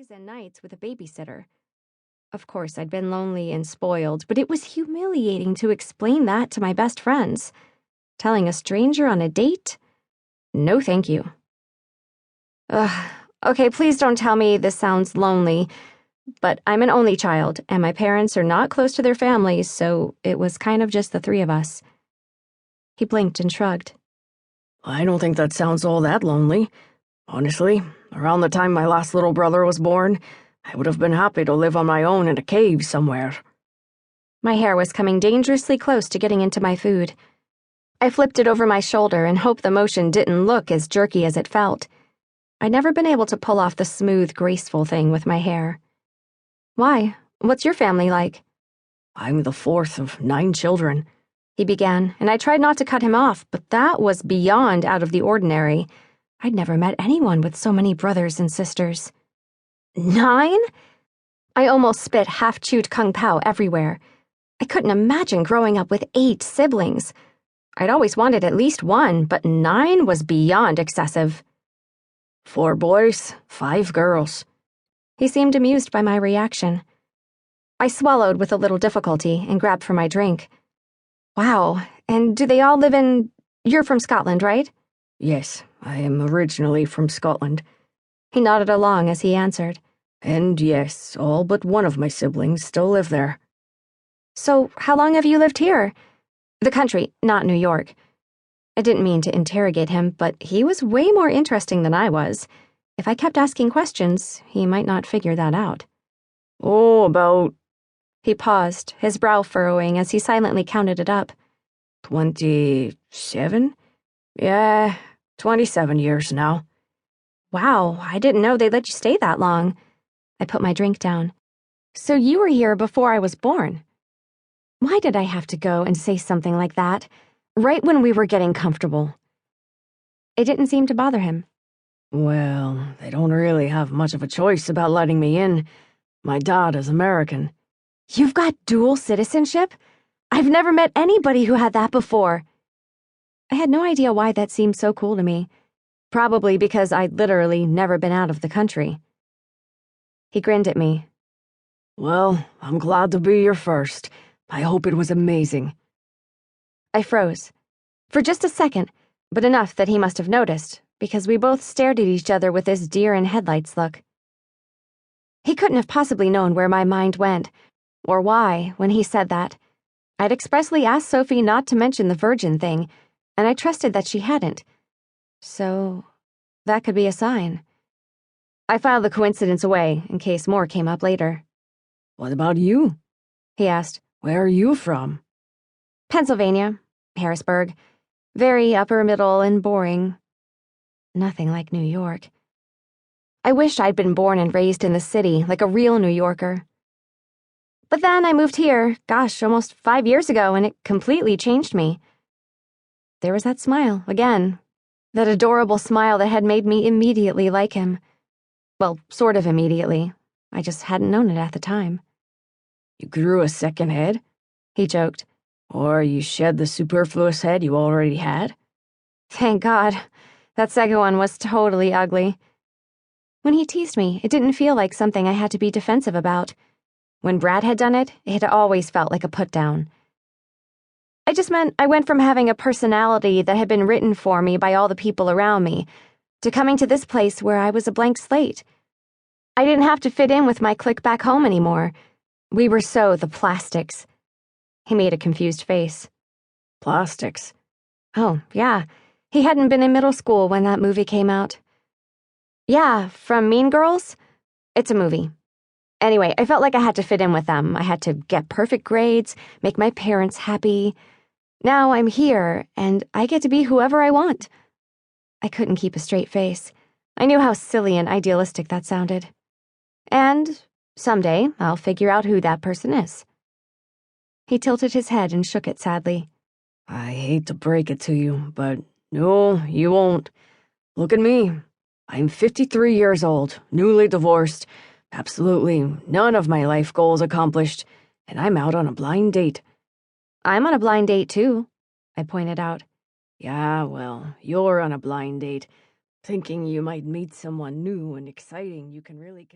days and nights with a babysitter. Of course, I'd been lonely and spoiled, but it was humiliating to explain that to my best friends. Telling a stranger on a date? No, thank you. Okay, please don't tell me this sounds lonely, but I'm an only child, and my parents are not close to their families, so it was kind of just the three of us. He blinked and shrugged. I don't think that sounds all that lonely. Honestly, around the time my last little brother was born, I would have been happy to live on my own in a cave somewhere. My hair was coming dangerously close to getting into my food. I flipped it over my shoulder and hoped the motion didn't look as jerky as it felt. I'd never been able to pull off the smooth, graceful thing with my hair. Why? What's your family like? I'm the fourth of 9 children, he began, and I tried not to cut him off, but that was beyond out of the ordinary. I'd never met anyone with so many brothers and sisters. 9? I almost spit half-chewed kung pao everywhere. I couldn't imagine growing up with 8 siblings. I'd always wanted at least one, but 9 was beyond excessive. 4 boys, 5 girls. He seemed amused by my reaction. I swallowed with a little difficulty and grabbed for my drink. Wow, and do they all live in... You're from Scotland, right? Yes, I am originally from Scotland. He nodded along as he answered. And yes, all but one of my siblings still live there. So, how long have you lived here? The country, not New York. I didn't mean to interrogate him, but he was way more interesting than I was. If I kept asking questions, he might not figure that out. Oh, about... He paused, his brow furrowing as he silently counted it up. 27? Yeah, 27 years now. Wow, I didn't know they let you stay that long. I put my drink down. So you were here before I was born. Why did I have to go and say something like that, right when we were getting comfortable? It didn't seem to bother him. Well, they don't really have much of a choice about letting me in. My dad is American. You've got dual citizenship? I've never met anybody who had that before. I had no idea why that seemed so cool to me. Probably because I'd literally never been out of the country. He grinned at me. Well, I'm glad to be your first. I hope it was amazing. I froze. For just a second, but enough that he must have noticed, because we both stared at each other with this deer-in-headlights look. He couldn't have possibly known where my mind went, or why, when he said that. I'd expressly asked Sophie not to mention the virgin thing, and I trusted that she hadn't. So, that could be a sign. I filed the coincidence away, in case more came up later. What about you? He asked. Where are you from? Pennsylvania, Harrisburg. Very upper middle and boring. Nothing like New York. I wished I'd been born and raised in the city, like a real New Yorker. But then I moved here, almost 5 years ago, and it completely changed me. There was that smile, again. That adorable smile that had made me immediately like him. Well, sort of immediately. I just hadn't known it at the time. You grew a second head? He joked. Or you shed the superfluous head you already had? Thank God. That second one was totally ugly. When he teased me, it didn't feel like something I had to be defensive about. When Brad had done it, it had always felt like a put-down. I just meant I went from having a personality that had been written for me by all the people around me to coming to this place where I was a blank slate. I didn't have to fit in with my clique back home anymore. We were so the plastics. He made a confused face. Plastics? Oh, yeah. He hadn't been in middle school when that movie came out. Yeah, from Mean Girls? It's a movie. Anyway, I felt like I had to fit in with them. I had to get perfect grades, make my parents happy. Now I'm here, and I get to be whoever I want. I couldn't keep a straight face. I knew how silly and idealistic that sounded. And someday I'll figure out who that person is. He tilted his head and shook it sadly. I hate to break it to you, but no, you won't. Look at me. I'm 53 years old, newly divorced, absolutely none of my life goals accomplished, and I'm out on a blind date. I'm on a blind date, too, I pointed out. Yeah, well, you're on a blind date, thinking you might meet someone new and exciting you can really connect.